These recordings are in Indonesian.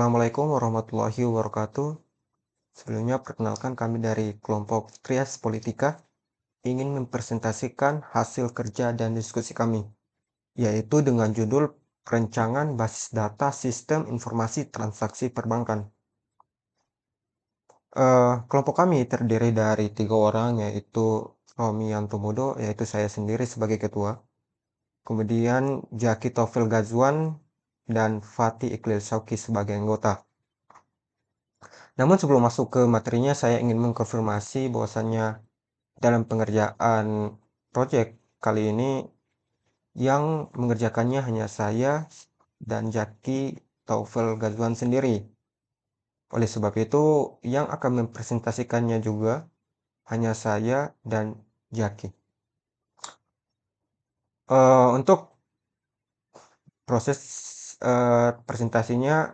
Assalamualaikum warahmatullahi wabarakatuh. Sebelumnya perkenalkan kami dari kelompok Trias Politika ingin mempresentasikan hasil kerja dan diskusi kami, yaitu dengan judul Perencangan Basis Data Sistem Informasi Transaksi Perbankan. Kelompok kami terdiri dari 3 orang, yaitu Romi Yantomudo, yaitu saya sendiri sebagai ketua. Kemudian Jaki Taufil Gazwan dan Fatih Iqlil Syauqi sebagai anggota. Namun sebelum masuk ke materinya, saya ingin mengkonfirmasi bahwasannya dalam pengerjaan proyek kali ini yang mengerjakannya hanya saya dan Jaki Taufil Gazwan sendiri. Oleh sebab itu, yang akan mempresentasikannya juga hanya saya dan Jaki. Untuk proses presentasinya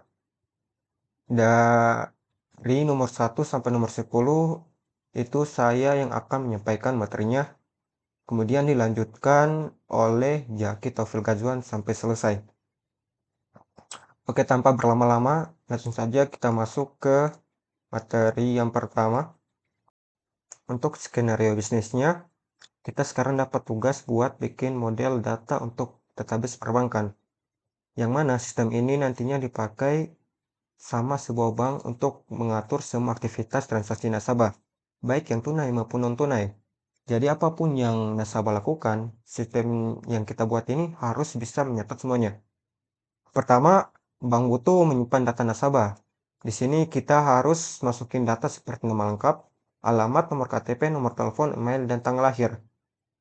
dari nomor 1 sampai nomor 10 itu saya yang akan menyampaikan materinya. Kemudian dilanjutkan oleh Jaki Taufil Gazwan sampai selesai. Oke, tanpa berlama-lama, langsung saja kita masuk ke materi yang pertama. Untuk skenario bisnisnya, kita sekarang dapat tugas buat bikin model data untuk database perbankan. Yang mana sistem ini nantinya dipakai sama sebuah bank untuk mengatur semua aktivitas transaksi nasabah, baik yang tunai maupun non-tunai. Jadi apapun yang nasabah lakukan, sistem yang kita buat ini harus bisa mencatat semuanya. Pertama, bank butuh menyimpan data nasabah. Di sini kita harus masukin data seperti nama lengkap, alamat, nomor KTP, nomor telepon, email, dan tanggal lahir.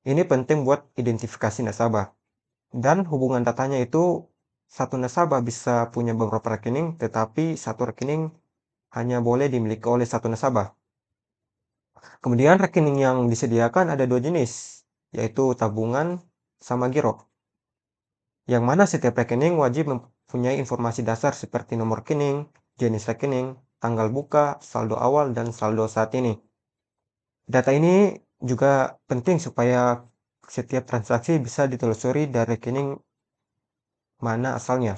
Ini penting buat identifikasi nasabah. Dan hubungan datanya itu, satu nasabah bisa punya beberapa rekening, tetapi satu rekening hanya boleh dimiliki oleh satu nasabah. Kemudian rekening yang disediakan ada 2 jenis, yaitu tabungan sama giro. Yang mana setiap rekening wajib mempunyai informasi dasar seperti nomor rekening, jenis rekening, tanggal buka, saldo awal, dan saldo saat ini. Data ini juga penting supaya setiap transaksi bisa ditelusuri dari rekening mana asalnya.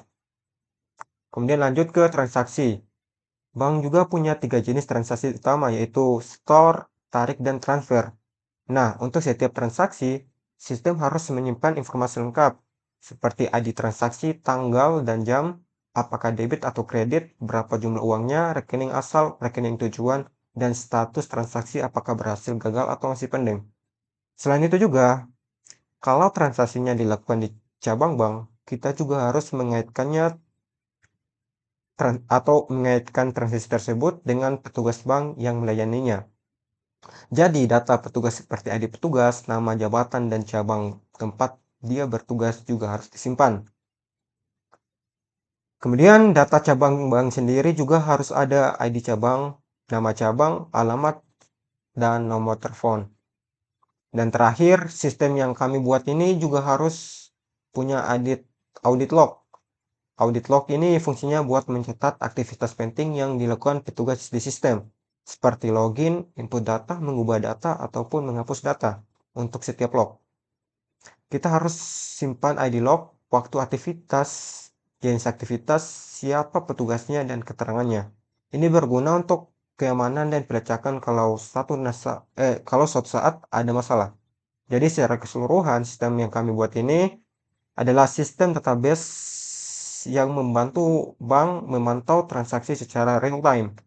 Kemudian lanjut ke transaksi. Bank juga punya 3 jenis transaksi utama, yaitu store, tarik, dan transfer. Nah, untuk setiap transaksi, sistem harus menyimpan informasi lengkap, seperti ID transaksi, tanggal dan jam, apakah debit atau kredit, berapa jumlah uangnya, rekening asal, rekening tujuan, dan status transaksi apakah berhasil, gagal, atau masih pending. Selain itu juga, kalau transaksinya dilakukan di cabang bank, kita juga harus mengaitkannya atau mengaitkan transaksi tersebut dengan petugas bank yang melayaninya. Jadi, data petugas seperti ID petugas, nama jabatan, dan cabang tempat dia bertugas juga harus disimpan. Kemudian, data cabang bank sendiri juga harus ada ID cabang, nama cabang, alamat, dan nomor telepon. Dan terakhir, sistem yang kami buat ini juga harus punya audit log. Audit log ini fungsinya buat mencatat aktivitas penting yang dilakukan petugas di sistem, seperti login, input data, mengubah data, ataupun menghapus data untuk setiap log. Kita harus simpan ID log, waktu aktivitas, jenis aktivitas, siapa petugasnya, dan keterangannya. Ini berguna untuk keamanan dan pelacakan kalau suatu saat ada masalah. Jadi secara keseluruhan sistem yang kami buat ini adalah sistem database yang membantu bank memantau transaksi secara real time,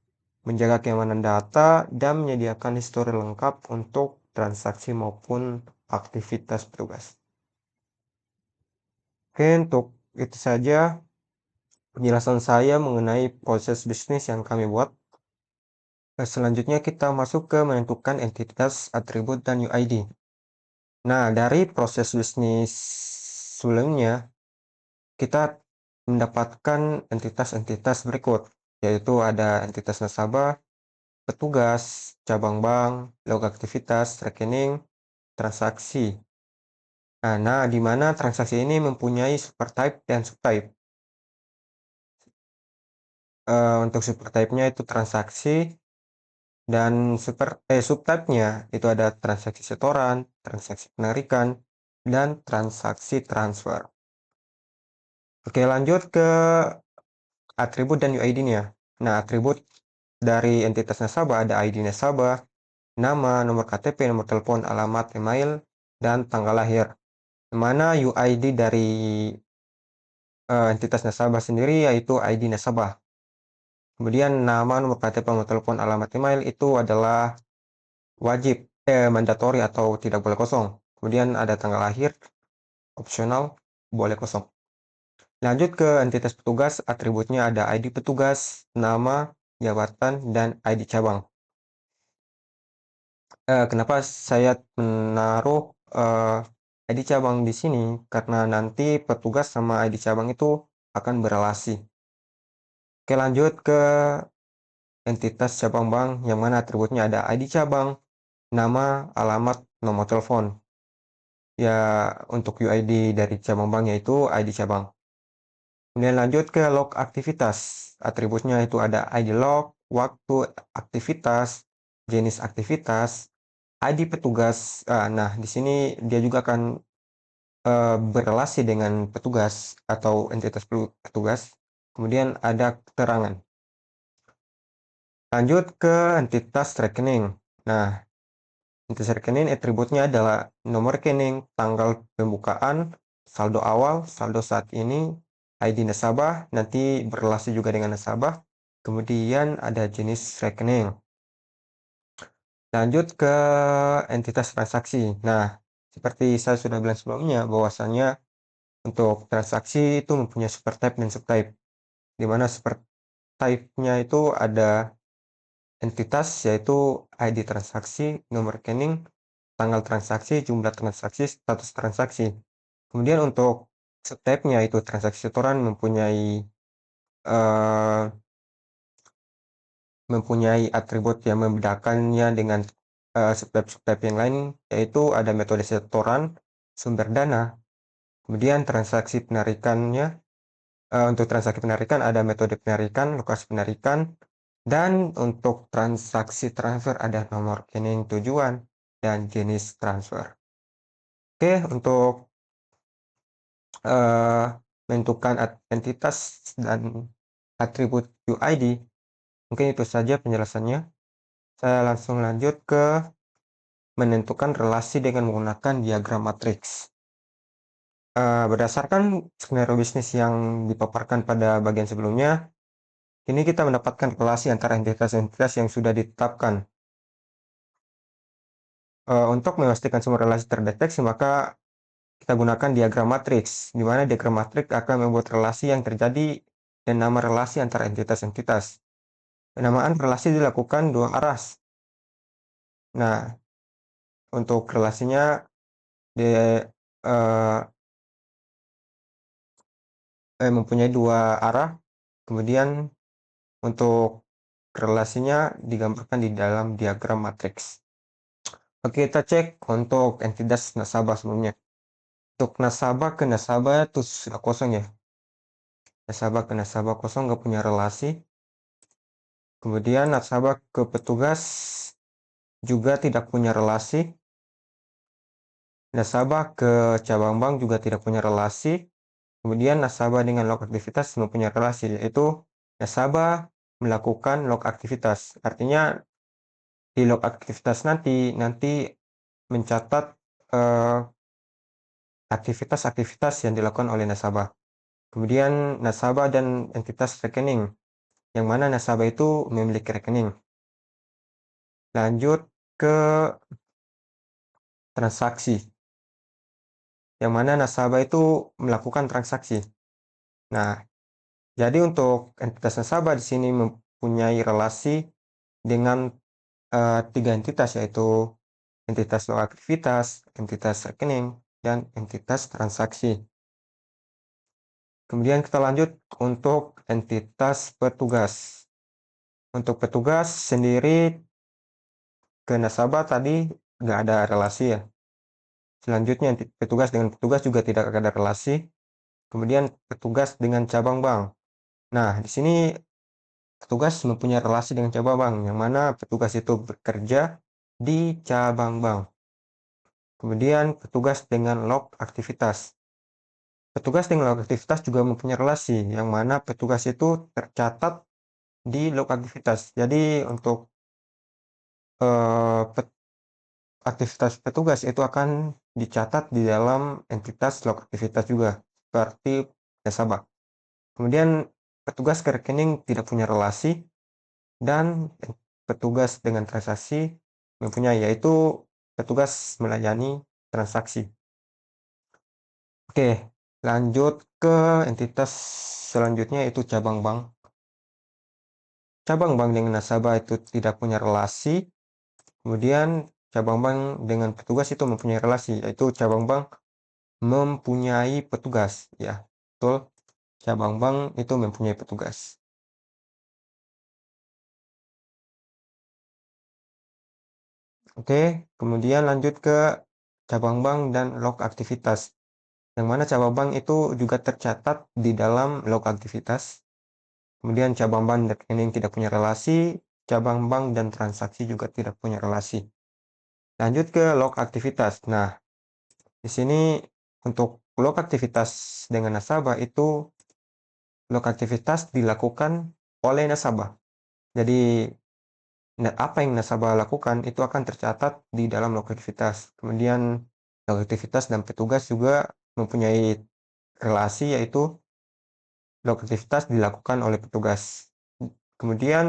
menjaga keamanan data, dan menyediakan histori lengkap untuk transaksi maupun aktivitas petugas. Oke, untuk itu saja penjelasan saya mengenai proses bisnis yang kami buat. Selanjutnya kita masuk ke menentukan entitas, atribut, dan UID. Nah, dari proses bisnis sebelumnya, kita mendapatkan entitas-entitas berikut, yaitu ada entitas nasabah, petugas, cabang bank, log aktivitas, rekening, transaksi. Nah, di mana transaksi ini mempunyai supertype dan subtype. Untuk supertype-nya itu transaksi, dan subtype-nya itu ada transaksi setoran, transaksi penarikan, dan transaksi transfer. Oke, lanjut ke atribut dan UID-nya. Nah, atribut dari entitas nasabah ada ID nasabah, nama, nomor KTP, nomor telepon, alamat, email, dan tanggal lahir. Mana UID dari entitas nasabah sendiri yaitu ID nasabah. Kemudian nama, nomor KTP, nomor telepon, alamat, email itu adalah wajib, mandatori atau tidak boleh kosong. Kemudian ada tanggal lahir, opsional, boleh kosong. Lanjut ke entitas petugas, atributnya ada ID petugas, nama, jabatan, dan ID cabang. Kenapa saya menaruh ID cabang di sini? Karena nanti petugas sama ID cabang itu akan berelasi. Oke, lanjut ke entitas cabang bank, yang mana atributnya ada ID cabang, nama, alamat, nomor telepon. Ya, untuk UID dari cabang bank yaitu ID cabang. Kemudian lanjut ke log aktivitas. Atributnya itu ada ID log, waktu aktivitas, jenis aktivitas, ID petugas. Nah, di sini dia juga akan berrelasi dengan petugas atau entitas petugas. Kemudian ada keterangan. Lanjut ke entitas rekening. Nah, entitas rekening atributnya adalah nomor rekening, tanggal pembukaan, saldo awal, saldo saat ini, ID nasabah, nanti berrelasi juga dengan nasabah. Kemudian ada jenis rekening. Lanjut ke entitas transaksi. Nah, seperti saya sudah bilang sebelumnya, bahwasannya untuk transaksi itu mempunyai supertype dan subtype. Di mana supertype-nya itu ada entitas, yaitu ID transaksi, nomor rekening, tanggal transaksi, jumlah transaksi, status transaksi. Kemudian untuk subtype-nya itu transaksi setoran eh, mempunyai atribut yang membedakannya dengan subtype-subtype yang lain, yaitu ada metode setoran, sumber dana, kemudian transaksi penarikannya. Untuk transaksi penarikan ada metode penarikan, lokasi penarikan, dan untuk transaksi transfer ada nomor rekening tujuan dan jenis transfer. Oke, untuk eh, menentukan entitas dan atribut UID, mungkin itu saja penjelasannya. Saya langsung lanjut ke menentukan relasi dengan menggunakan diagram matriks. Berdasarkan skenario bisnis yang dipaparkan pada bagian sebelumnya, ini kita mendapatkan relasi antara entitas-entitas yang sudah ditetapkan. Untuk memastikan semua relasi terdeteksi, maka kita gunakan diagram matriks, di mana diagram matriks akan membuat relasi yang terjadi dan nama relasi antara entitas-entitas. Penamaan relasi dilakukan dua arah. Nah, untuk relasinya eh, mempunyai dua arah. Kemudian untuk relasinya digambarkan di dalam diagram matriks. Oke, kita cek untuk entitas nasabah sebelumnya. Untuk nasabah ke nasabah itu sudah kosong ya. Nasabah ke nasabah kosong, nggak punya relasi. Kemudian nasabah ke petugas juga tidak punya relasi. Nasabah ke cabang bank juga tidak punya relasi. Kemudian nasabah dengan log aktivitas mempunyai relasi, yaitu nasabah melakukan log aktivitas. Artinya di log aktivitas nanti mencatat eh, aktivitas-aktivitas yang dilakukan oleh nasabah. Kemudian nasabah dan entitas rekening, yang mana nasabah itu memiliki rekening. Lanjut ke transaksi, yang mana nasabah itu melakukan transaksi. Nah, jadi untuk entitas nasabah di sini mempunyai relasi dengan tiga entitas, yaitu entitas log aktivitas, entitas rekening, dan entitas transaksi. Kemudian kita lanjut untuk entitas petugas. Untuk petugas sendiri ke nasabah tadi nggak ada relasi ya. Selanjutnya petugas dengan petugas juga tidak ada relasi. Kemudian petugas dengan cabang bank. Nah, di sini petugas mempunyai relasi dengan cabang bank, yang mana petugas itu bekerja di cabang bank. Kemudian petugas dengan log aktivitas. Petugas dengan log aktivitas juga mempunyai relasi, yang mana petugas itu tercatat di log aktivitas. Jadi untuk eh, aktivitas petugas itu akan dicatat di dalam entitas log aktivitas juga, seperti nasabah. Kemudian petugas ke rekening tidak punya relasi, dan petugas dengan transaksi mempunyai, yaitu petugas melayani transaksi. Oke, lanjut ke entitas selanjutnya, yaitu cabang bank. Cabang bank dengan nasabah itu tidak punya relasi, kemudian cabang bank dengan petugas itu mempunyai relasi, yaitu cabang bank mempunyai petugas. Ya, betul. Cabang bank itu mempunyai petugas. Oke, kemudian lanjut ke cabang bank dan log aktivitas, yang mana cabang bank itu juga tercatat di dalam log aktivitas. Kemudian cabang bank dan rekening tidak punya relasi, cabang bank dan transaksi juga tidak punya relasi. Lanjut ke log aktivitas. Nah, di sini untuk log aktivitas dengan nasabah itu, log aktivitas dilakukan oleh nasabah. Jadi apa yang nasabah lakukan itu akan tercatat di dalam log aktivitas. Kemudian log aktivitas dan petugas juga mempunyai relasi, yaitu log aktivitas dilakukan oleh petugas. Kemudian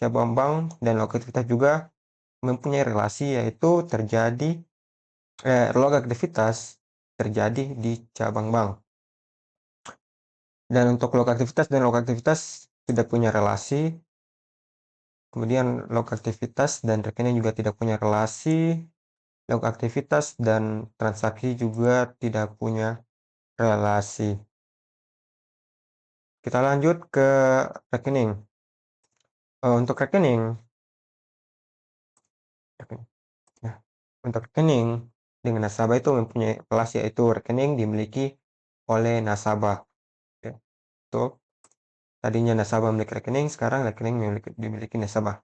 cabang bank dan log aktivitas juga mempunyai relasi, yaitu log aktivitas terjadi di cabang bank. Dan untuk log aktivitas dan log aktivitas tidak punya relasi. Kemudian log aktivitas dan rekening juga tidak punya relasi. Log aktivitas dan transaksi juga tidak punya relasi. Kita lanjut ke rekening. Untuk rekening, nah, untuk rekening dengan nasabah itu mempunyai relasi, yaitu rekening dimiliki oleh nasabah. Ya, betul. Tadinya nasabah memiliki rekening, sekarang rekening dimiliki nasabah.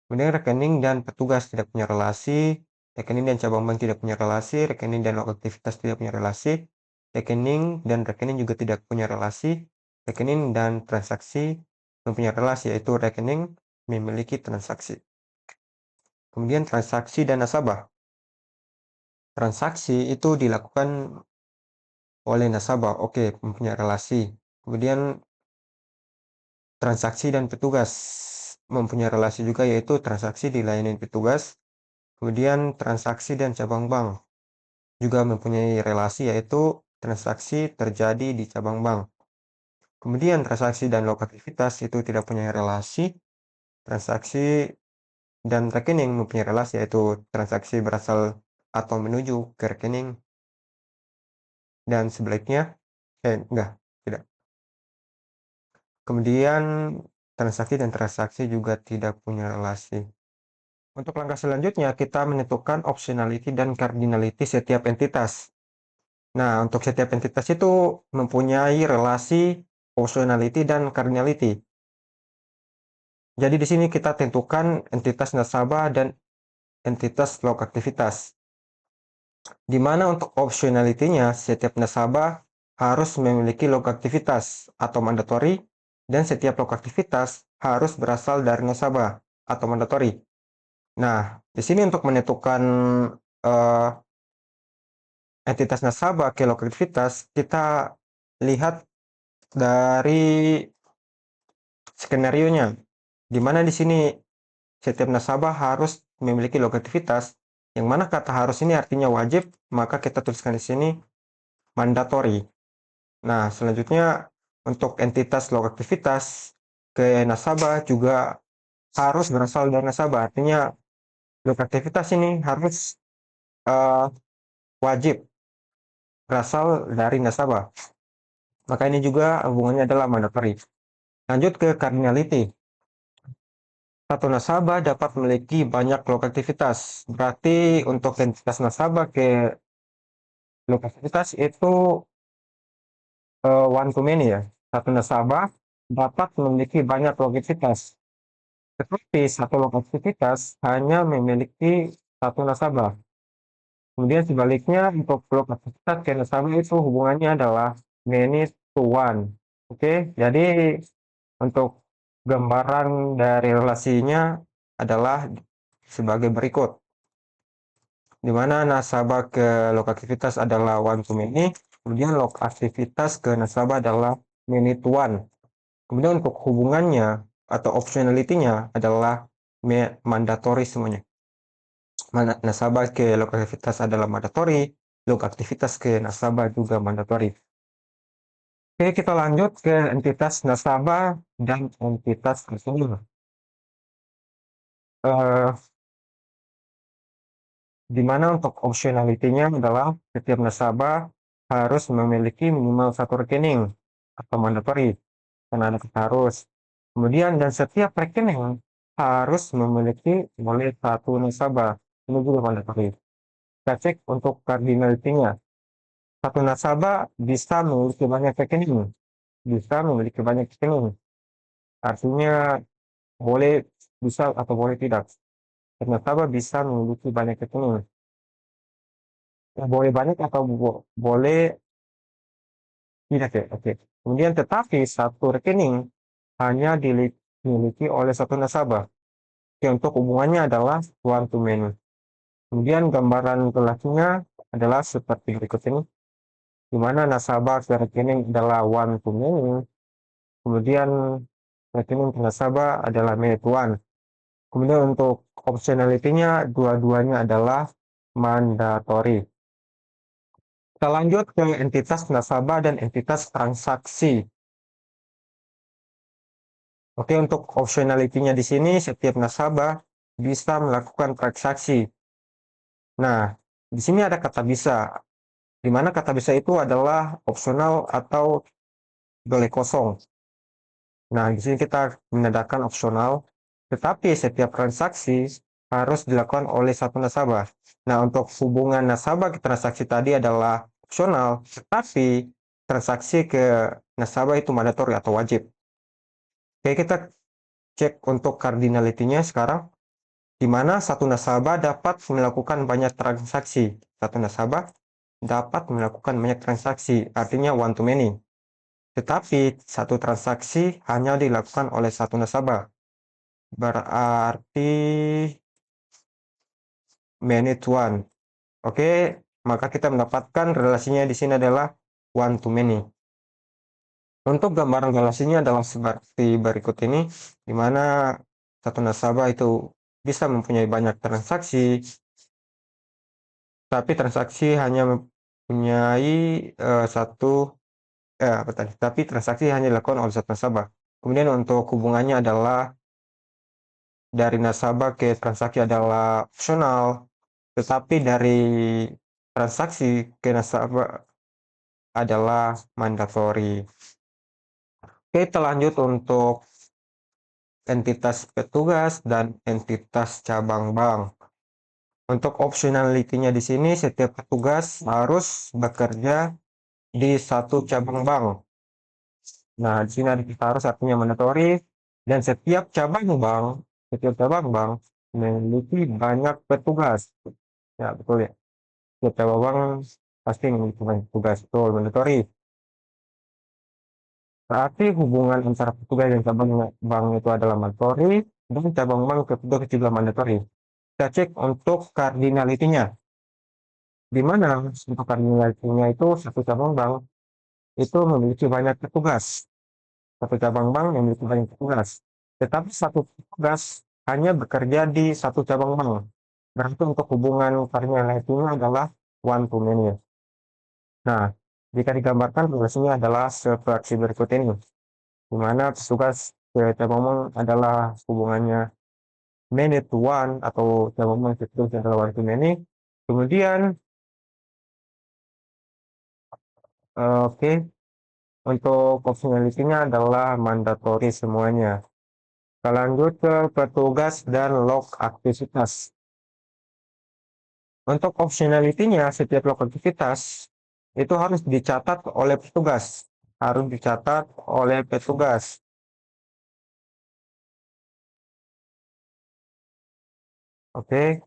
Kemudian rekening dan petugas tidak punya relasi, rekening dan cabang bank tidak punya relasi, rekening dan log aktivitas tidak punya relasi, rekening dan rekening juga tidak punya relasi, rekening dan transaksi mempunyai relasi, yaitu rekening memiliki transaksi. Kemudian transaksi dan nasabah. Transaksi itu dilakukan oleh nasabah, oke, mempunyai relasi. Kemudian transaksi dan petugas mempunyai relasi juga, yaitu transaksi dilayani petugas. Kemudian transaksi dan cabang bank juga mempunyai relasi, yaitu transaksi terjadi di cabang bank. Kemudian transaksi dan log aktivitas itu tidak punya relasi. Transaksi dan rekening mempunyai relasi, yaitu transaksi berasal atau menuju ke rekening dan sebaliknya. Enggak, tidak. Kemudian transaksi dan transaksi juga tidak punya relasi. Untuk langkah selanjutnya, kita menentukan optionality dan cardinality setiap entitas. Nah, untuk setiap entitas itu mempunyai relasi optionality dan cardinality. Jadi di sini kita tentukan entitas nasabah dan entitas log aktivitas. Di mana untuk optionality-nya, setiap nasabah harus memiliki log aktivitas atau mandatory, dan setiap log aktivitas harus berasal dari nasabah atau mandatory. Nah, di sini untuk menentukan eh, entitas nasabah ke log aktivitas, kita lihat dari skenario-nya, di mana di sini setiap nasabah harus memiliki log aktivitas, yang mana kata harus ini artinya wajib, maka kita tuliskan di sini mandatory. Nah, selanjutnya untuk entitas log aktivitas ke nasabah juga harus berasal dari nasabah, artinya log aktivitas ini harus uh, wajib berasal dari nasabah. Maka ini juga hubungannya adalah mandatory. Lanjut ke cardinality. Satu nasabah dapat memiliki banyak log aktivitas. Berarti untuk entitas nasabah ke log aktivitas itu one to many ya. Satu nasabah dapat memiliki banyak log aktivitas. Tetapi satu log aktivitas hanya memiliki satu nasabah. Kemudian sebaliknya untuk log aktivitas ke nasabah itu hubungannya adalah many to one. Oke, jadi untuk gambaran dari relasinya adalah sebagai berikut, di mana nasabah ke log aktivitas adalah one to many, kemudian log aktivitas ke nasabah adalah many to one. Kemudian untuk hubungannya atau optionality-nya adalah mandatory semuanya. Nasabah ke log aktivitas adalah mandatory, log aktivitas ke nasabah juga mandatory. Oke, kita lanjut ke entitas nasabah dan entitas rekening. Eh, di mana untuk optionality-nya adalah setiap nasabah harus memiliki minimal satu rekening atau mandatory, karena ada kata harus. Kemudian dan setiap rekening harus memiliki oleh satu nasabah. Ini juga mandatory. Kita cek untuk cardinality-nya. Satu nasabah bisa memiliki banyak rekening, bisa memiliki banyak rekening. Artinya boleh bisa atau boleh tidak. Nasabah bisa memiliki banyak rekening. Boleh banyak atau boleh tidak ya. Oke. Kemudian tetapi satu rekening hanya dimiliki oleh satu nasabah. Oke, untuk hubungannya adalah one to many. Kemudian gambaran relasinya adalah seperti berikut ini, di mana nasabah ke rekening adalah one to many, kemudian rekening ke nasabah adalah many to one. Kemudian untuk optionality-nya dua-duanya adalah mandatory. Kita lanjut ke entitas nasabah dan entitas transaksi. Oke, untuk optionality-nya di sini setiap nasabah bisa melakukan transaksi. Nah, di sini ada kata bisa, di mana kata bisa itu adalah opsional atau boleh kosong. Nah, di sini kita menandakan opsional, tetapi setiap transaksi harus dilakukan oleh satu nasabah. Nah, untuk hubungan nasabah ke transaksi tadi adalah opsional, tetapi transaksi ke nasabah itu mandatory atau wajib. Oke, kita cek untuk cardinality-nya sekarang, di mana satu nasabah dapat melakukan banyak transaksi. Satu nasabah dapat melakukan banyak transaksi, artinya one to many. Tetapi satu transaksi hanya dilakukan oleh satu nasabah. Berarti many to one. Oke, maka kita mendapatkan relasinya di sini adalah one to many. Untuk gambaran relasinya adalah seperti berikut ini, di mana satu nasabah itu bisa mempunyai banyak transaksi, tapi transaksi hanya mempunyai satu, apa tadi? Tapi transaksi hanya dilakukan oleh satu nasabah. Kemudian untuk hubungannya adalah dari nasabah ke transaksi adalah opsional, tetapi dari transaksi ke nasabah adalah mandatory. Oke, kita lanjut untuk entitas petugas dan entitas cabang bank. Untuk optionality-nya di sini, setiap petugas harus bekerja di satu cabang bank. Nah, di sini ada kita harus artinya mandatory, dan setiap cabang bank memiliki banyak petugas. Ya, betul ya. Setiap cabang bank pasti memiliki banyak petugas. Betul, mandatory. Berarti hubungan antara petugas dan cabang bank itu adalah mandatory, dan cabang bank ke petugas juga mandatory. Kita cek untuk cardinality-nya. Di mana untuk cardinality-nya itu satu cabang bank itu memiliki banyak petugas. Satu cabang bank memiliki banyak petugas. Tetapi satu petugas hanya bekerja di satu cabang bank. Berarti untuk hubungan cardinality-nya adalah one to many. Nah, jika digambarkan relasinya adalah seperti berikut ini, di mana petugas cabang bank adalah hubungannya many to one atau cabang bank itu adalah one to many. Kemudian, oke, untuk optionality-nya adalah mandatory semuanya. Kita lanjut ke petugas dan log aktivitas. Untuk optionality-nya, setiap log aktivitas itu harus dicatat oleh petugas. Harus dicatat oleh petugas. Oke,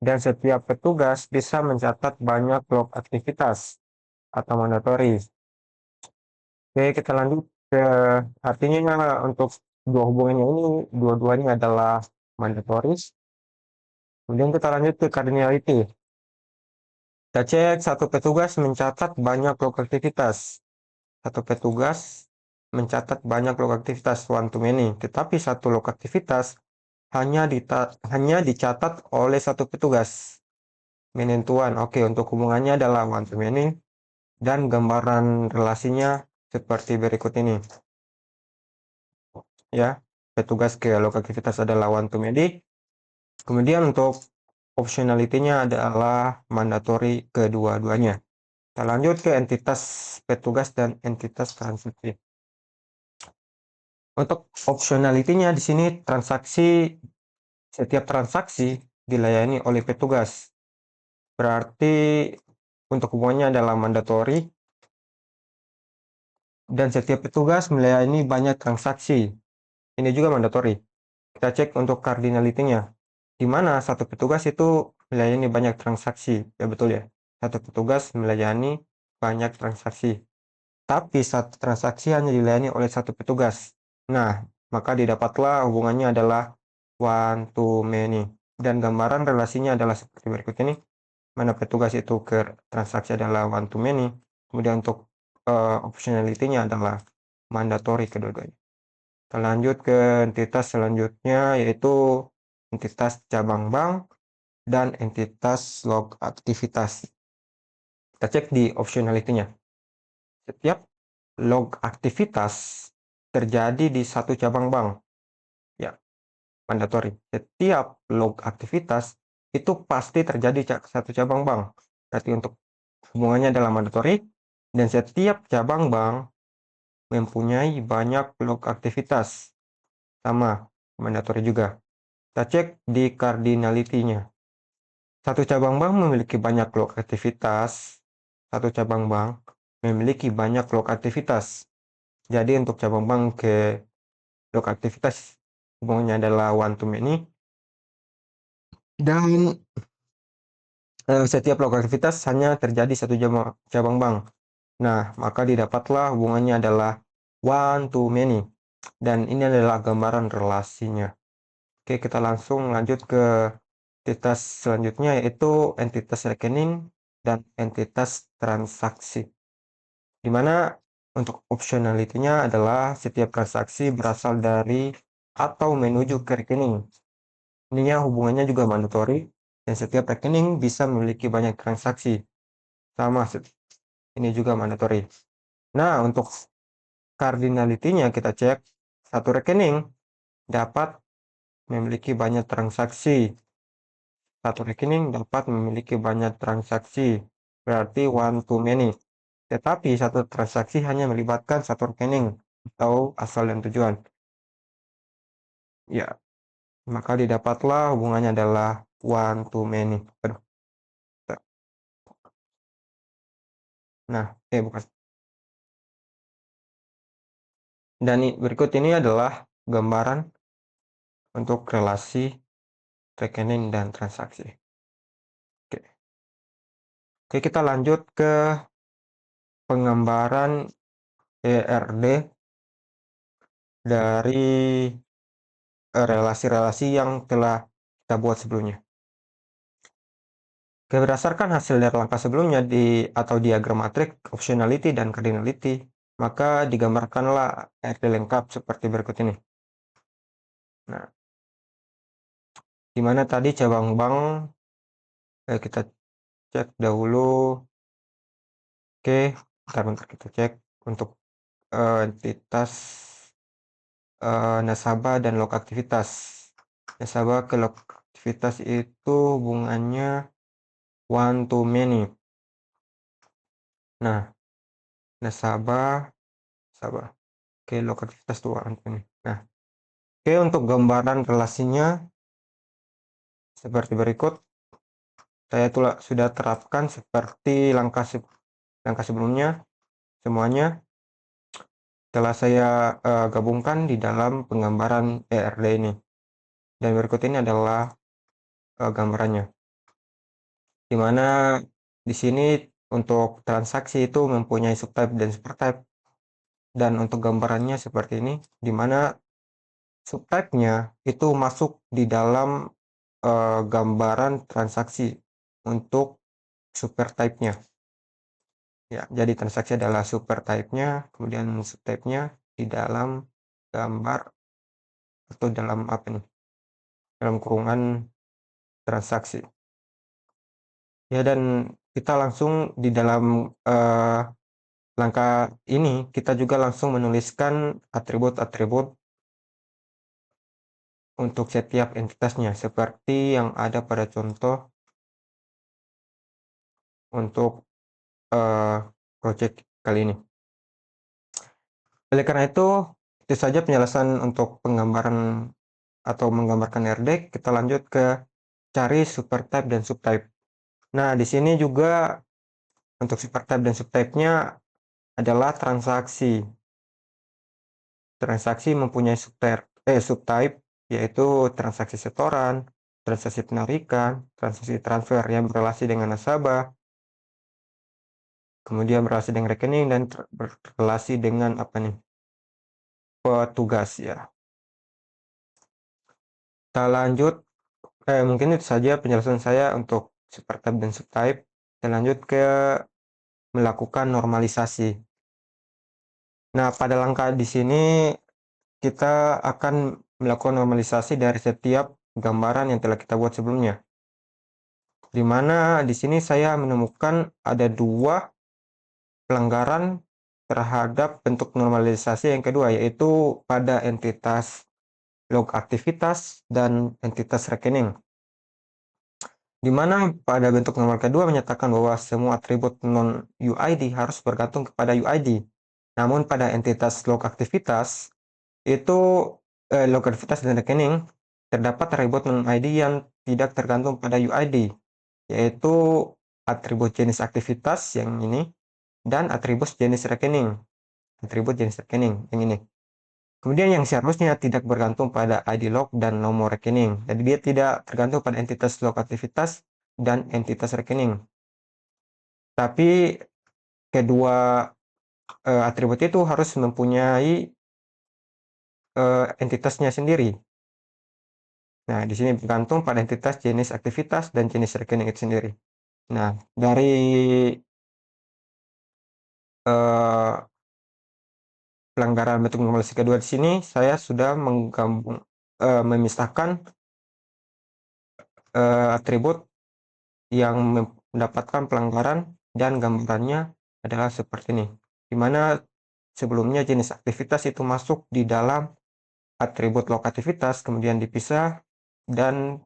dan setiap petugas bisa mencatat banyak log aktivitas atau mandatori. Oke, kita lanjut ke artinya untuk dua hubungannya ini, dua-duanya adalah mandatoris. Kemudian kita lanjut ke cardinality. Kita cek satu petugas mencatat banyak log aktivitas. Satu petugas mencatat banyak log aktivitas one to many, tetapi satu log aktivitas hanya dicatat oleh satu petugas. Many to one. Oke, untuk hubungannya adalah one to many dan gambaran relasinya seperti berikut ini. Ya, petugas ke log aktivitas adalah one to many. Kemudian untuk optionality-nya adalah mandatory kedua-duanya. Kita lanjut ke entitas petugas dan entitas transaksi. Untuk optionality-nya di sini setiap transaksi dilayani oleh petugas. Berarti untuk hubungannya adalah mandatory dan setiap petugas melayani banyak transaksi. Ini juga mandatory. Kita cek untuk cardinality-nya. Di mana satu petugas itu melayani banyak transaksi. Ya betul ya. Satu petugas melayani banyak transaksi. Tapi satu transaksi hanya dilayani oleh satu petugas. Nah, maka didapatlah hubungannya adalah one to many. Dan gambaran relasinya adalah seperti berikut ini. Mana petugas itu ke transaksi adalah one to many. Kemudian untuk optionality-nya adalah mandatory kedua-duanya. Kita lanjut ke entitas selanjutnya, yaitu entitas cabang bank dan entitas log aktivitas. Kita cek di optionality-nya. Setiap log aktivitas terjadi di satu cabang bank. Ya, mandatory. Setiap log aktivitas itu pasti terjadi di satu cabang bank. Berarti untuk hubungannya adalah mandatory dan setiap cabang bank mempunyai banyak log aktivitas. Sama, mandatory juga. Kita cek di cardinality-nya. Satu cabang bank memiliki banyak log aktivitas. Satu cabang bank memiliki banyak log aktivitas. Jadi untuk cabang bank ke log aktivitas hubungannya adalah one to many. Dan setiap log aktivitas hanya terjadi satu cabang bank. Nah, maka didapatlah hubungannya adalah one to many. Dan ini adalah gambaran relasinya. Oke, kita langsung lanjut ke entitas selanjutnya, yaitu entitas rekening dan entitas transaksi. Dimana untuk optionality-nya adalah setiap transaksi berasal dari atau menuju ke rekening. Ininya hubungannya juga mandatory, dan setiap rekening bisa memiliki banyak transaksi. Sama, ini juga mandatory. Nah, untuk cardinality-nya kita cek, satu rekening dapat memiliki banyak transaksi. Satu rekening dapat memiliki banyak transaksi, berarti one to many. Tetapi satu transaksi hanya melibatkan satu rekening atau asal dan tujuan. Ya, maka didapatlah hubungannya adalah one to many. Aduh. Nah, bukan. Dan berikut ini adalah gambaran untuk relasi rekening dan transaksi. Oke. Oke, kita lanjut ke penggambaran ERD dari relasi-relasi yang telah kita buat sebelumnya. Oke, berdasarkan hasil dari langkah sebelumnya atau diagram matrik, optionality dan cardinality, maka digambarkanlah ERD lengkap seperti berikut ini. Nah, di mana tadi cabang bank, kita cek dahulu. Oke, bentar kita cek untuk entitas nasabah dan log aktivitas. Nasabah ke log aktivitas itu hubungannya one to many. Nah, nasabah. Oke, log aktivitas tuh one to many. Nah, oke, untuk gambaran relasinya seperti berikut. Saya sudah terapkan seperti langkah sebelumnya semuanya. Telah saya gabungkan di dalam penggambaran ERD ini. Dan berikut ini adalah gambarannya. di mana di sini untuk transaksi itu mempunyai subtype dan supertype, dan untuk gambarannya seperti ini, di mana subtype-nya itu masuk di dalam gambaran transaksi untuk supertype-nya. Ya, jadi transaksi adalah supertype-nya, kemudian subtype-nya di dalam gambar atau dalam apa nih? Dalam kurungan transaksi. Ya, dan kita langsung di dalam langkah ini kita juga langsung menuliskan atribut-atribut untuk setiap entitasnya seperti yang ada pada contoh untuk project kali ini. Oleh karena itu saja penjelasan untuk penggambaran atau menggambarkan RDEC. Kita lanjut ke cari supertype dan subtype. Nah, di sini juga untuk supertype dan subtype-nya adalah transaksi. Transaksi mempunyai subtype, yaitu transaksi setoran, transaksi penarikan, transaksi transfer yang berrelasi dengan nasabah, kemudian berrelasi dengan rekening, dan berrelasi dengan apa nih? Petugas ya. Kita lanjut, mungkin itu saja penjelasan saya untuk supertype dan subtype. Kita lanjut ke melakukan normalisasi. Nah, pada langkah di sini kita akan melakukan normalisasi dari setiap gambaran yang telah kita buat sebelumnya. Di mana di sini saya menemukan ada 2 pelanggaran terhadap bentuk normalisasi yang kedua, yaitu pada entitas log aktivitas dan entitas rekening. Di mana pada bentuk normal kedua menyatakan bahwa semua atribut non-UID harus bergantung kepada UID. Namun pada entitas log aktivitas, itu log aktivitas dan rekening, terdapat atribut non-ID yang tidak tergantung pada UID, yaitu atribut jenis aktivitas yang ini, dan atribut jenis rekening. Atribut jenis rekening yang ini. Kemudian yang seharusnya tidak bergantung pada ID log dan nomor rekening. Jadi dia tidak tergantung pada entitas log aktivitas dan entitas rekening. Tapi kedua atribut itu harus mempunyai entitasnya sendiri. Nah, di sini bergantung pada entitas jenis aktivitas dan jenis rekening itu sendiri. Nah, dari pelanggaran bentuk normalisasi kedua di sini, saya sudah memisahkan atribut yang mendapatkan pelanggaran dan gambarannya adalah seperti ini. Di mana sebelumnya jenis aktivitas itu masuk di dalam atribut log aktivitas, kemudian dipisah dan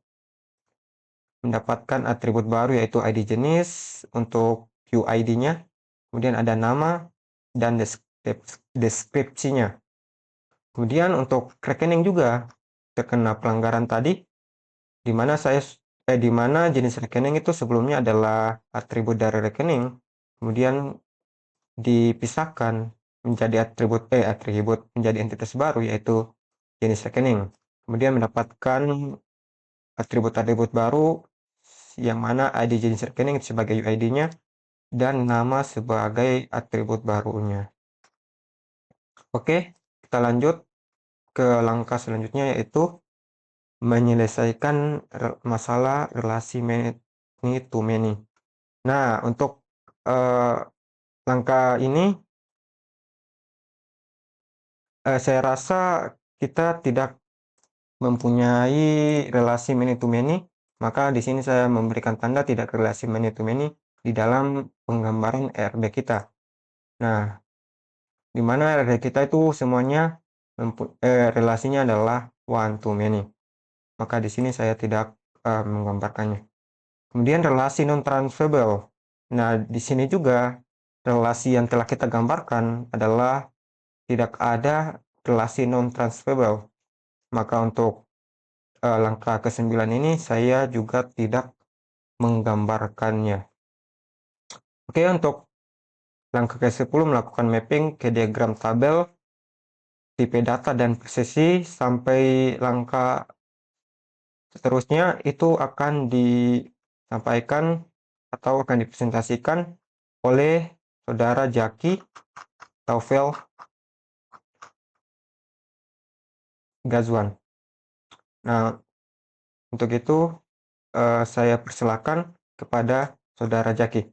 mendapatkan atribut baru yaitu ID jenis untuk UID-nya, kemudian ada nama dan deskripsinya. Kemudian untuk rekening juga terkena pelanggaran tadi, di mana jenis rekening itu sebelumnya adalah atribut dari rekening, kemudian dipisahkan menjadi atribut menjadi entitas baru yaitu jenis rekening. Kemudian mendapatkan atribut-atribut baru yang mana ID jenis rekening sebagai UID-nya dan nama sebagai atribut barunya. Oke, kita lanjut ke langkah selanjutnya yaitu menyelesaikan masalah relasi many to many. Nah, untuk langkah ini saya rasa kita tidak mempunyai relasi many to many, maka di sini saya memberikan tanda tidak relasi many to many di dalam penggambaran RD kita. Nah, di mana RD kita itu semuanya relasinya adalah one to many. Maka di sini saya tidak menggambarkannya. Kemudian relasi non transferable. Nah, di sini juga relasi yang telah kita gambarkan adalah tidak ada relasi non transferable. Maka untuk langkah ke-9 ini saya juga tidak menggambarkannya. Oke, untuk langkah ke-10 melakukan mapping ke diagram tabel, tipe data dan presisi sampai langkah seterusnya itu akan disampaikan atau akan dipresentasikan oleh saudara Jaki Taufel Gazwan. Nah, untuk itu saya persilakan kepada saudara Jaki.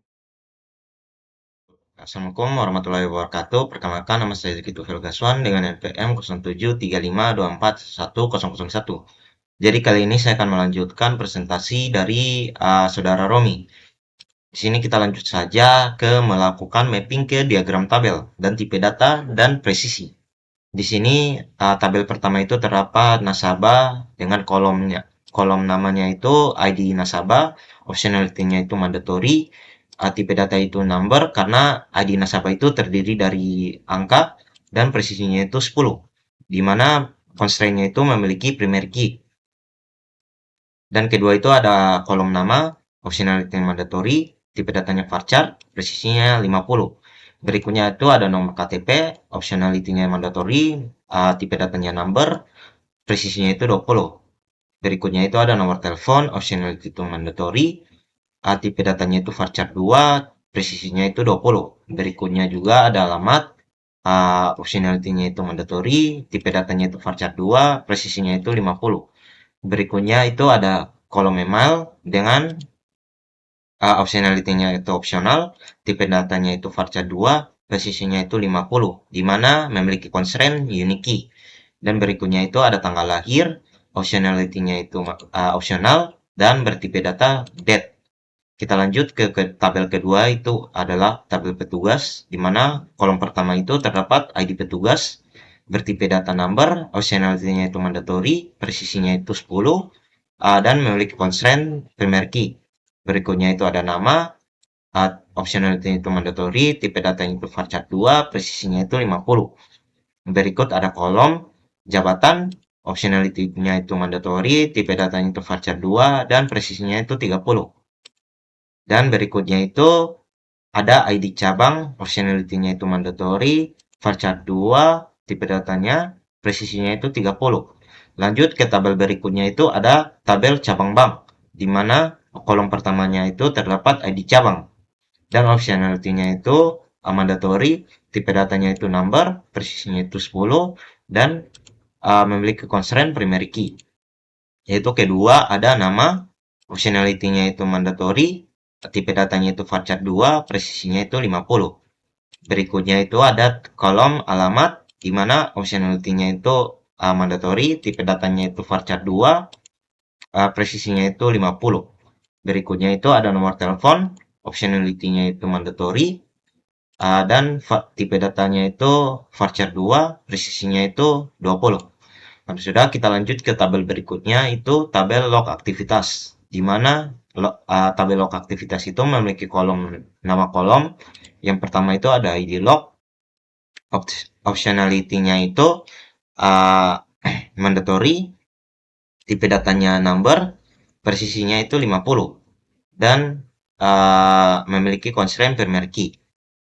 Assalamualaikum warahmatullahi wabarakatuh. Perkenalkan, nama saya Zaki Tufel Gaswan dengan NPM 0735241101. Jadi kali ini saya akan melanjutkan presentasi dari saudara Romi. Di sini kita lanjut saja ke melakukan mapping ke diagram tabel dan tipe data dan presisi. Di sini tabel pertama itu terdapat nasabah dengan kolomnya. Kolom namanya itu ID nasabah, optionality-nya itu mandatory, tipe data itu number karena ID nasabah itu terdiri dari angka dan presisinya itu 10. Di mana constraint-nya itu memiliki primary key. Dan kedua itu ada kolom nama, optionality mandatory, tipe datanya varchar, presisinya 50. Berikutnya itu ada nomor KTP, optionality-nya mandatory, tipe datanya number, presisinya itu 20. Berikutnya itu ada nomor telepon, optionality itu mandatory, tipe datanya itu varchar 2, presisinya itu 20. Berikutnya juga ada alamat, optionality-nya itu mandatory, tipe datanya itu varchar 2, presisinya itu 50. Berikutnya itu ada kolom email dengan optionality-nya itu opsional, tipe datanya itu varchar 2, presisinya itu 50, di mana memiliki constraint unique key. Dan berikutnya itu ada tanggal lahir, optionality-nya itu opsional, dan bertipe data date. Kita lanjut ke tabel kedua itu adalah tabel petugas, di mana kolom pertama itu terdapat ID petugas, bertipe data number, optionality-nya itu mandatory, presisinya itu 10, dan memiliki constraint primary key. Berikutnya itu ada nama, optionality itu mandatory, tipe datanya itu varchar 2, presisinya itu 50. Berikut ada kolom jabatan, optionality-nya itu mandatory, tipe datanya itu varchar 2, dan presisinya itu 30. Dan berikutnya itu ada ID cabang, optionality-nya itu mandatory, varchar 2, tipe datanya, presisinya itu 30. Lanjut ke tabel berikutnya itu ada tabel cabang bank, di mana kolom pertamanya itu terdapat ID cabang. Dan optionality-nya itu mandatory, tipe datanya itu number, presisinya itu 10, dan memiliki constraint primary key. Yaitu kedua ada nama, optionality-nya itu mandatory, tipe datanya itu varchar 2, presisinya itu 50. Berikutnya itu ada kolom alamat, di mana optionality-nya itu mandatory, tipe datanya itu varchar 2, presisinya itu 50. Berikutnya itu ada nomor telepon, optionality-nya itu mandatory, dan tipe datanya itu varchar 2, presisinya itu 20. Nah, sudah kita lanjut ke tabel berikutnya itu tabel log aktivitas, di mana tabel log aktivitas itu memiliki kolom nama kolom. Yang pertama itu ada ID log, optionality-nya itu uh, mandatory, tipe datanya number, presisinya itu 50, dan memiliki constraint primary key.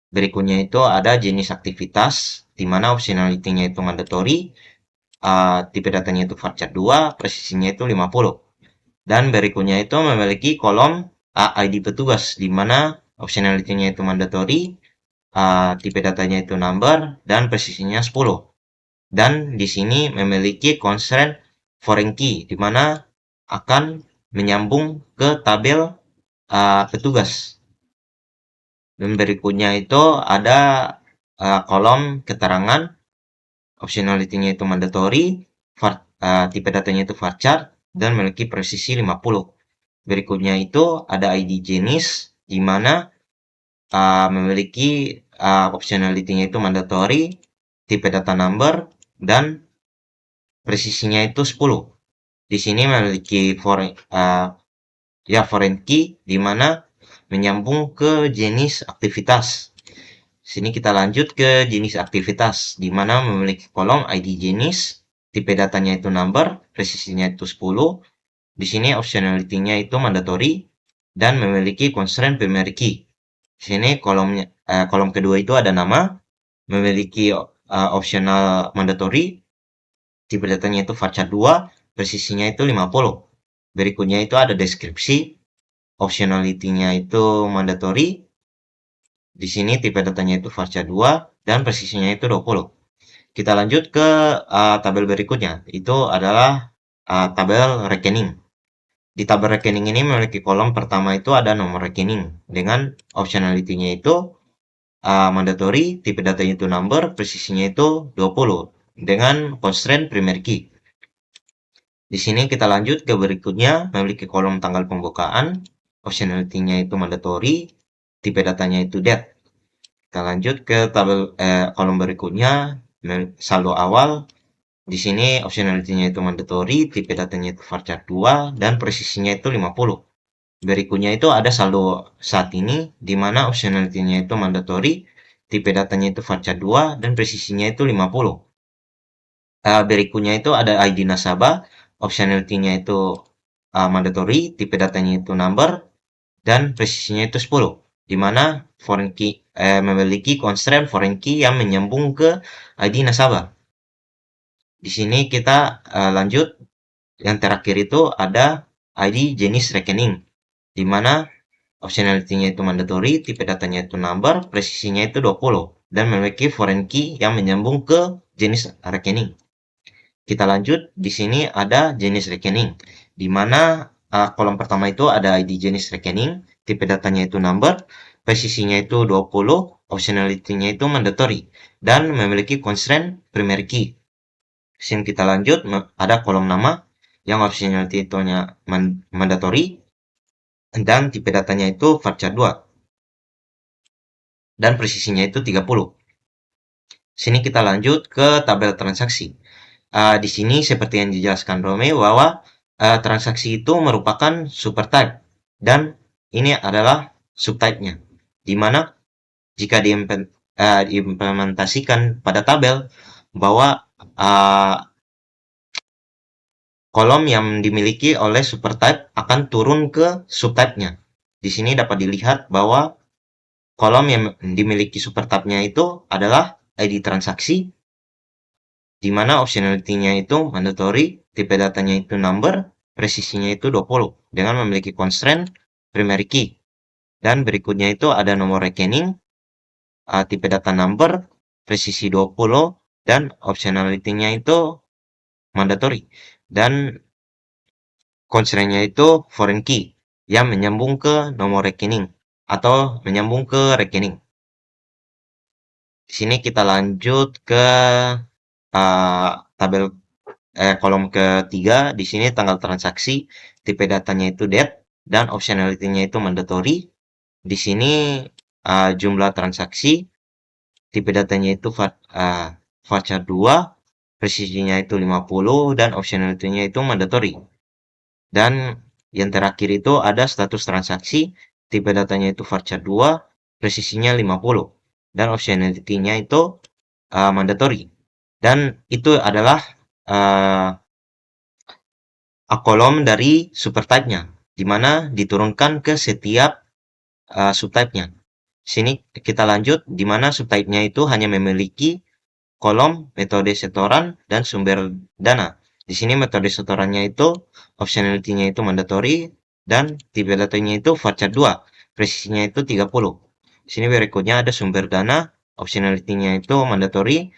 Berikutnya itu ada jenis aktivitas, di mana optionality-nya itu mandatory, tipe datanya itu varchar 2, presisinya itu 50. Dan berikutnya itu memiliki kolom ID petugas, di mana optionality-nya itu mandatory, tipe datanya itu number, dan presisinya 10. Dan di sini memiliki constraint foreign key, di mana akan menyambung ke tabel petugas. Dan berikutnya itu ada kolom keterangan, optionality-nya itu mandatory, tipe datanya itu varchar, dan memiliki presisi 50. Berikutnya itu ada ID jenis, di mana memiliki optionality-nya itu mandatory, tipe data number, dan presisinya itu 10. Di sini memiliki foreign key, di mana menyambung ke jenis aktivitas. Sini kita lanjut ke jenis aktivitas, di mana memiliki kolom ID jenis, tipe datanya itu number, presisinya itu 10. Di sini optionality-nya itu mandatory, dan memiliki constraint primary key. Di sini kolom kedua itu ada nama, memiliki optional mandatory, tipe datanya itu varchar 2, presisinya itu 50. Berikutnya itu ada deskripsi, optionality-nya itu mandatory. Di sini tipe datanya itu varchar 2 dan presisinya itu 20. Kita lanjut ke tabel berikutnya. Itu adalah tabel rekening. Di tabel rekening ini memiliki kolom pertama itu ada nomor rekening dengan optionality-nya itu mandatory, tipe datanya itu number, presisinya itu 20 dengan constraint primary key. Di sini kita lanjut ke berikutnya, memiliki kolom tanggal pembukaan, optionality-nya itu mandatory, tipe datanya itu date. Kita lanjut ke tabel kolom berikutnya, saldo awal. Di sini optionality-nya itu mandatory, tipe datanya itu varchar 2 dan presisinya itu 50. Berikutnya itu ada saldo saat ini, di mana optionality-nya itu mandatory, tipe datanya itu varchar 2 dan presisinya itu 50. Berikutnya itu ada ID nasabah, optionality-nya itu mandatory, tipe datanya itu number, dan presisinya itu 10. Di mana foreign key memiliki constraint foreign key yang menyambung ke ID nasabah. Di sini kita lanjut, yang terakhir itu ada ID jenis rekening, di mana optionality-nya itu mandatory, tipe datanya itu number, presisinya itu 20, dan memiliki foreign key yang menyambung ke jenis rekening. Kita lanjut, di sini ada jenis rekening, di mana kolom pertama itu ada ID jenis rekening, tipe datanya itu number, presisinya itu 20, optionality-nya itu mandatory, dan memiliki constraint primary key. Di sini kita lanjut, ada kolom nama, yang optionality-nya mandatory, dan tipe datanya itu varchar 2, dan presisinya itu 30. Sini kita lanjut ke tabel transaksi. Di sini seperti yang dijelaskan Rome bahwa transaksi itu merupakan supertype dan ini adalah subtype-nya. Di mana jika diimplementasikan pada tabel bahwa kolom yang dimiliki oleh supertype akan turun ke subtype-nya. Di sini dapat dilihat bahwa kolom yang dimiliki supertype-nya itu adalah ID transaksi, di mana optionality-nya itu mandatory, tipe datanya itu number, presisinya itu 20, dengan memiliki constraint primary key. Dan berikutnya itu ada nomor rekening, tipe data number, presisi 20, dan optionality-nya itu mandatory. Dan constraint-nya itu foreign key, yang menyambung ke nomor rekening, atau menyambung ke rekening. Di sini kita lanjut ke tabel kolom ketiga. Di sini tanggal transaksi, tipe datanya itu date, dan optionality-nya itu mandatory. Di sini jumlah transaksi, tipe datanya itu varchar 2, presisinya itu 50, dan optionality-nya itu mandatory. Dan yang terakhir itu ada status transaksi, tipe datanya itu varchar 2, presisinya 50, dan optionality-nya itu mandatory. Dan itu adalah kolom dari supertype-nya, di mana diturunkan ke setiap subtype-nya. Sini kita lanjut, di mana subtype-nya itu hanya memiliki kolom metode setoran dan sumber dana. Di sini metode setorannya itu optionality-nya itu mandatory dan tipe datanya itu varchar 2, presisinya itu 30. Di sini berikutnya ada sumber dana, optionality-nya itu mandatory,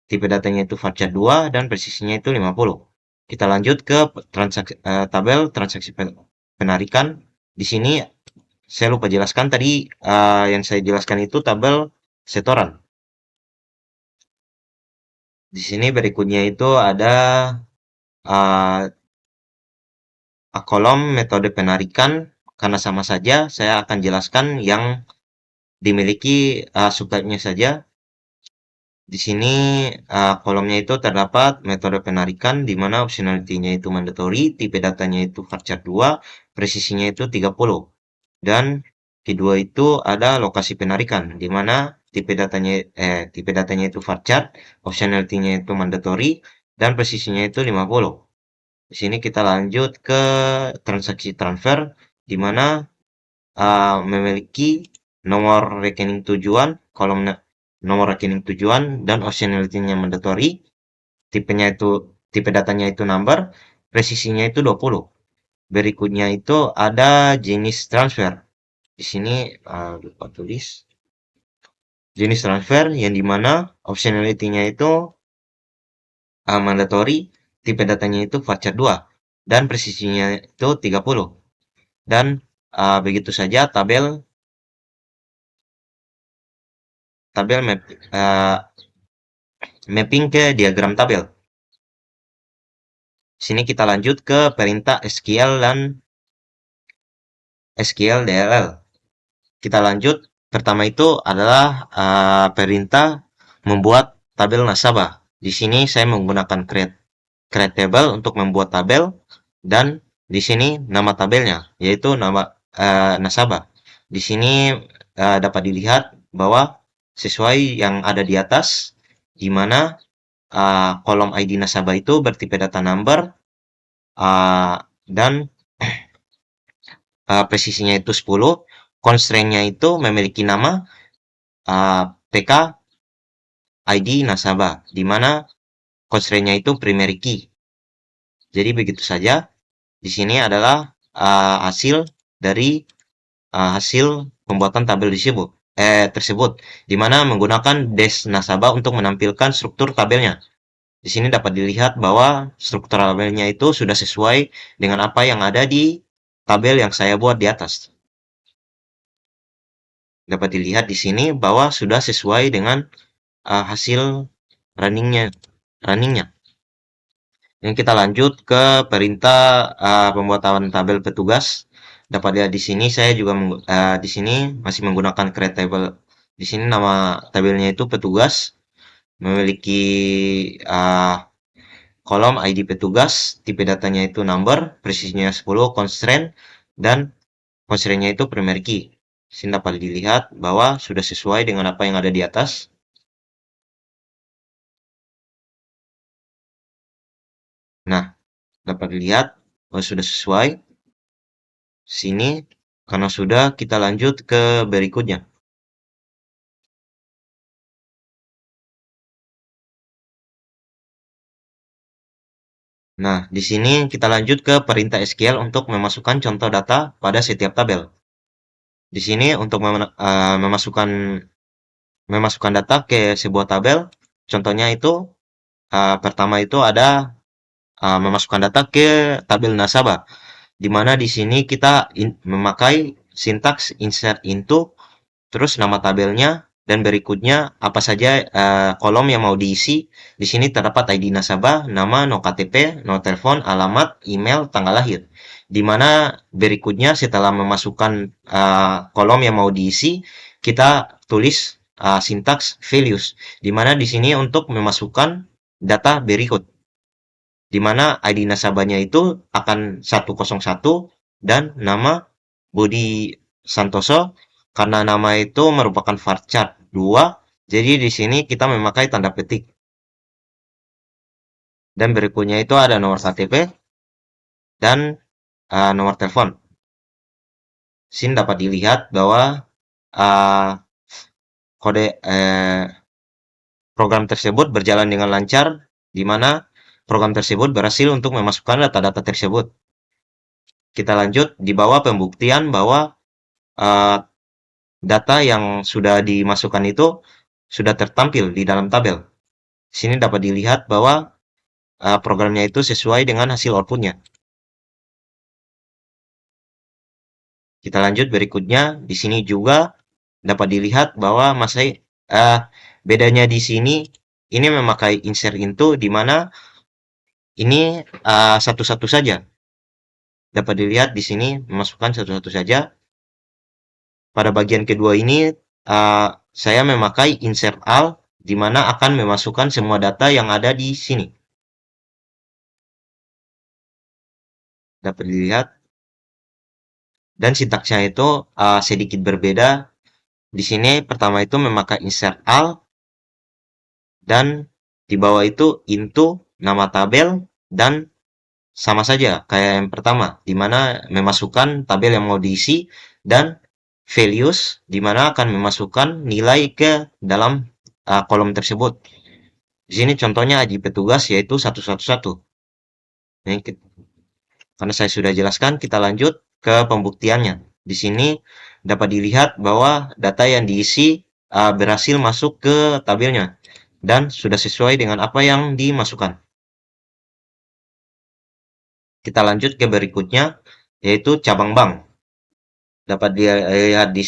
tipe datanya itu varchar 2 dan presisinya itu 50. Kita lanjut ke tabel transaksi penarikan. Di sini saya lupa jelaskan tadi, yang saya jelaskan itu tabel setoran. Di sini berikutnya itu ada kolom metode penarikan. Karena sama saja, saya akan jelaskan yang dimiliki subtype-nya saja. Di sini kolomnya itu terdapat metode penarikan, di mana optionality-nya itu mandatory, tipe datanya itu varchar 2, presisinya itu 30. Dan kedua itu ada lokasi penarikan, di mana tipe datanya itu varchar, optionality-nya itu mandatory, dan presisinya itu 50. Di sini kita lanjut ke transaksi transfer, di mana memiliki nomor rekening tujuan, kolom nomor rekening tujuan, dan optionality-nya mandatory, tipe datanya itu number, presisinya itu 20. Berikutnya itu ada jenis transfer. Di sini lupa tulis. Jenis transfer yang dimana optionality-nya itu mandatory, tipe datanya itu varchar 2, dan presisinya itu 30. Dan begitu saja tabel tabel mapping ke diagram tabel. Sini kita lanjut ke perintah SQL dan SQL DLL. Kita lanjut. Pertama itu adalah perintah membuat tabel nasabah. Di sini saya menggunakan create table untuk membuat tabel, dan di sini nama tabelnya yaitu nama nasabah. Di sini dapat dilihat bahwa sesuai yang ada di atas, di mana kolom ID nasabah itu bertipe data number, dan presisinya itu 10. Constraint-nya itu memiliki nama PK ID nasabah, di mana constraint-nya itu primary key. Jadi begitu saja. Di sini adalah hasil dari hasil pembuatan tabel tersebut, di mana menggunakan dash nasabah untuk menampilkan struktur tabelnya. Di sini dapat dilihat bahwa struktur tabelnya itu sudah sesuai dengan apa yang ada di tabel yang saya buat di atas. Dapat dilihat di sini bahwa sudah sesuai dengan hasil runningnya. Yang kita lanjut ke perintah pembuatan tabel petugas. Dapat lihat di sini saya juga di sini masih menggunakan create table. Di sini nama tabelnya itu petugas, memiliki kolom ID petugas, tipe datanya itu number, presisinya 10, constraint, dan constraint-nya itu primary key. Sini dapat dilihat bahwa sudah sesuai dengan apa yang ada di atas. Nah, dapat dilihat bahwa sudah sesuai. Sini, karena sudah, kita lanjut ke berikutnya. Nah, di sini kita lanjut ke perintah SQL untuk memasukkan contoh data pada setiap tabel. Di sini untuk memasukkan data ke sebuah tabel, contohnya itu pertama itu ada memasukkan data ke tabel nasabah, di mana di sini kita memakai sintaks insert into, terus nama tabelnya, dan berikutnya apa saja kolom yang mau diisi. Di sini terdapat ID nasabah, nama, no KTP, no telepon, alamat, email, tanggal lahir. Di mana berikutnya setelah memasukkan kolom yang mau diisi, kita tulis sintaks values. Di mana di sini untuk memasukkan data berikut, di mana ID nasabahnya itu akan 101 dan nama Budi Santoso. Karena nama itu merupakan varchar 2, jadi di sini kita memakai tanda petik. Dan berikutnya itu ada nomor KTP dan nomor telepon. Sini dapat dilihat bahwa kode program tersebut berjalan dengan lancar, di mana program tersebut berhasil untuk memasukkan data-data tersebut. Kita lanjut di bawah pembuktian bahwa data yang sudah dimasukkan itu sudah tertampil di dalam tabel. Sini dapat dilihat bahwa programnya itu sesuai dengan hasil outputnya. Kita lanjut berikutnya. Di sini juga dapat dilihat bahwa bedanya di sini ini memakai insert into, di mana ini satu-satu saja. Dapat dilihat di sini memasukkan satu-satu saja. Pada bagian kedua ini saya memakai insert all, di mana akan memasukkan semua data yang ada di sini. Dapat dilihat, dan sintaksnya itu sedikit berbeda. Di sini pertama itu memakai insert all, dan di bawah itu into nama tabel, dan sama saja kayak yang pertama, di mana memasukkan tabel yang mau diisi, dan values, di mana akan memasukkan nilai ke dalam kolom tersebut. Di sini contohnya ID petugas yaitu 111. Karena saya sudah jelaskan, kita lanjut ke pembuktiannya. Di sini dapat dilihat bahwa data yang diisi berhasil masuk ke tabelnya dan sudah sesuai dengan apa yang dimasukkan. Kita lanjut ke berikutnya, yaitu cabang bank. Dapat dilihat di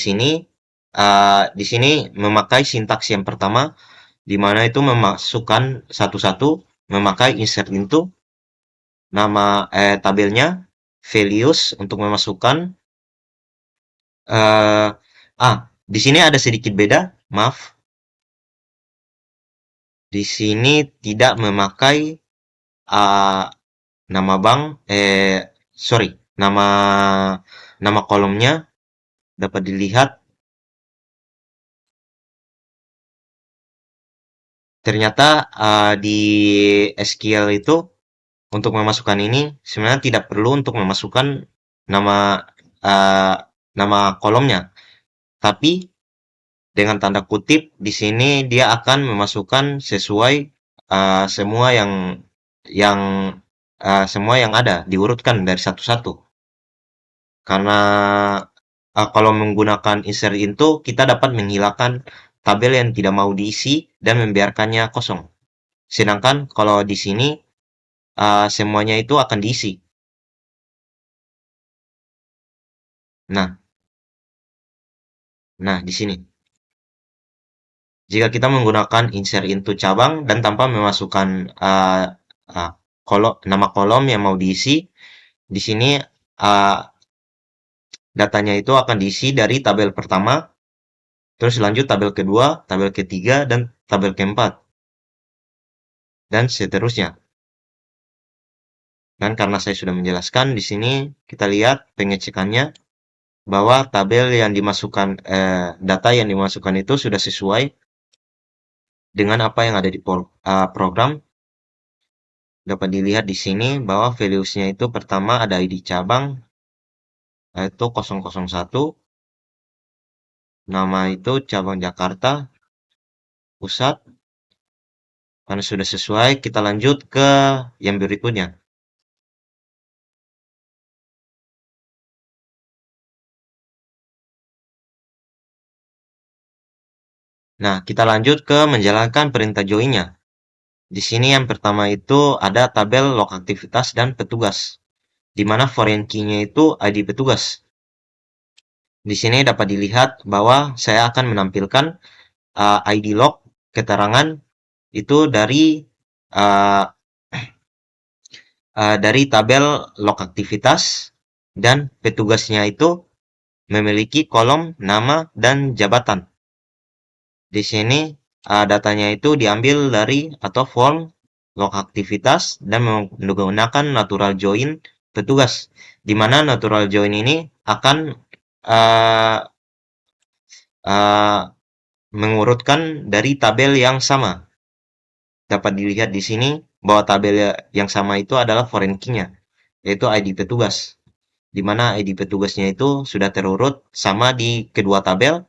sini memakai sintaks yang pertama, di mana itu memasukkan satu-satu, memakai insert into, nama tabelnya, values untuk memasukkan, eh, di sini ada sedikit beda, maaf. Di sini tidak memakai uh, nama bank, sorry, nama nama kolomnya dapat dilihat. Ternyata di SQL itu untuk memasukkan ini sebenarnya tidak perlu untuk memasukkan nama uh, nama kolomnya, tapi dengan tanda kutip di sini dia akan memasukkan sesuai semua yang semua yang ada diurutkan dari satu-satu. Karena kalau menggunakan insert into kita dapat menghilangkan tabel yang tidak mau diisi dan membiarkannya kosong. Sedangkan kalau di sini semuanya itu akan diisi. Nah, di sini. Jika kita menggunakan insert into cabang dan tanpa memasukkan nama kolom yang mau diisi, di sini datanya itu akan diisi dari tabel pertama, terus lanjut tabel kedua, tabel ketiga, dan tabel keempat, dan seterusnya. Dan karena saya sudah menjelaskan, di sini kita lihat pengecekannya bahwa tabel yang dimasukkan, data yang dimasukkan itu sudah sesuai dengan apa yang ada di program. Dapat dilihat di sini bahwa values-nya itu pertama ada ID cabang, yaitu 001, nama itu cabang Jakarta Pusat. Karena sudah sesuai, kita lanjut ke yang berikutnya. Nah, kita lanjut ke menjalankan perintah join-nya. Di sini yang pertama itu ada tabel log aktivitas dan petugas, di mana foreign key-nya itu ID petugas. Di sini dapat dilihat bahwa saya akan menampilkan ID log keterangan itu uh, dari tabel log aktivitas, dan petugasnya itu memiliki kolom nama dan jabatan. Di sini datanya itu diambil dari atau form log aktivitas dan menggunakan natural join petugas, di mana natural join ini akan uh, uh, mengurutkan dari tabel yang sama. Dapat dilihat di sini bahwa tabel yang sama itu adalah foreign key-nya, yaitu ID petugas, di mana ID petugasnya itu sudah terurut sama di kedua tabel,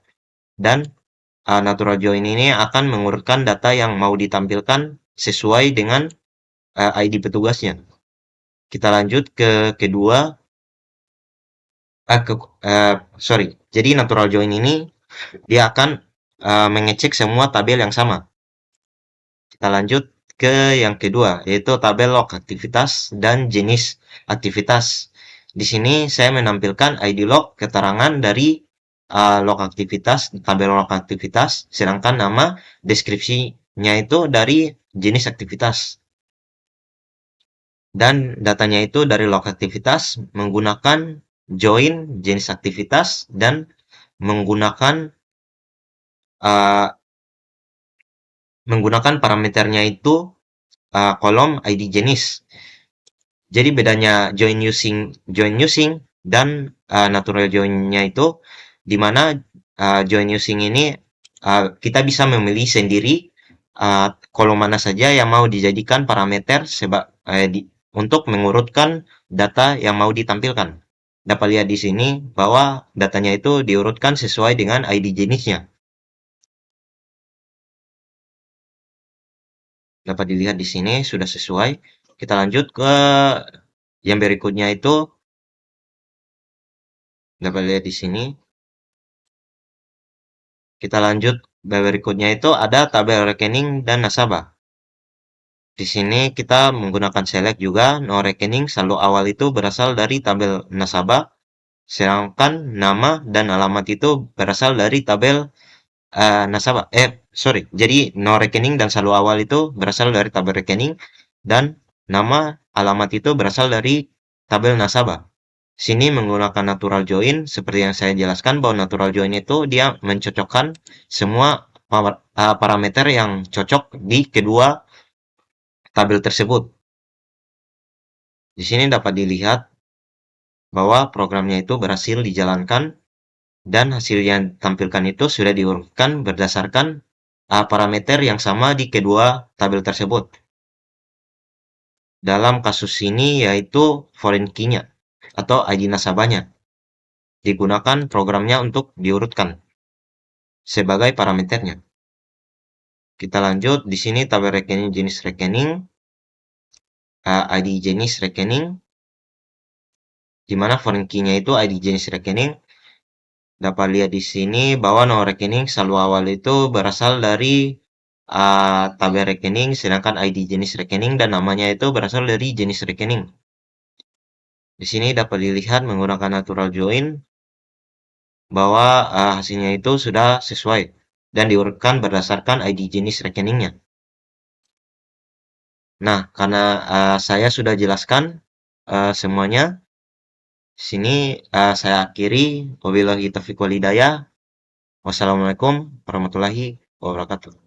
dan natural join ini akan mengurutkan data yang mau ditampilkan sesuai dengan ID petugasnya. Kita lanjut ke kedua. Sorry. Jadi natural join ini dia akan mengecek semua tabel yang sama. Kita lanjut ke yang kedua, yaitu tabel log aktivitas dan jenis aktivitas. Di sini saya menampilkan ID log keterangan dari log aktivitas, tabel log aktivitas, sedangkan nama deskripsinya itu dari jenis aktivitas. Dan datanya itu dari log aktivitas menggunakan join jenis aktivitas dan menggunakan parameternya itu kolom ID jenis. Jadi bedanya join using dan natural join-nya itu, di mana join using ini kita bisa memilih sendiri kolom mana saja yang mau dijadikan parameter untuk mengurutkan data yang mau ditampilkan. Dapat lihat di sini bahwa datanya itu diurutkan sesuai dengan ID jenisnya. Dapat dilihat di sini sudah sesuai. Kita lanjut ke Yang berikutnya itu dapat lihat di sini. Kita lanjut, berikutnya itu ada tabel rekening dan nasabah. Di sini kita menggunakan select juga, no rekening saldo awal itu berasal dari tabel nasabah, sedangkan nama dan alamat itu berasal dari tabel nasabah. Sorry. Jadi no rekening dan saldo awal itu berasal dari tabel rekening, dan nama alamat itu berasal dari tabel nasabah. Sini menggunakan natural join, seperti yang saya jelaskan bahwa natural join itu dia mencocokkan semua parameter yang cocok di kedua tabel tersebut. Di sini dapat dilihat bahwa programnya itu berhasil dijalankan dan hasil yang ditampilkan itu sudah diurutkan berdasarkan parameter yang sama di kedua tabel tersebut. Dalam kasus ini yaitu foreign key-nya atau ID nasabahnya. Digunakan programnya untuk diurutkan sebagai parameternya. Kita lanjut, di sini tabel rekening jenis rekening, ID jenis rekening, di mana foreign key-nya itu ID jenis rekening. Dapat lihat di sini bahwa nomor rekening saldo awal itu berasal dari tabel rekening, sedangkan ID jenis rekening dan namanya itu berasal dari jenis rekening. Di sini dapat dilihat menggunakan natural join bahwa hasilnya itu sudah sesuai dan diurutkan berdasarkan ID jenis rekeningnya. Nah, karena saya sudah jelaskan semuanya, sini saya akhiri. Wabillahi taufiq wal hidayah. Wassalamualaikum warahmatullahi wabarakatuh.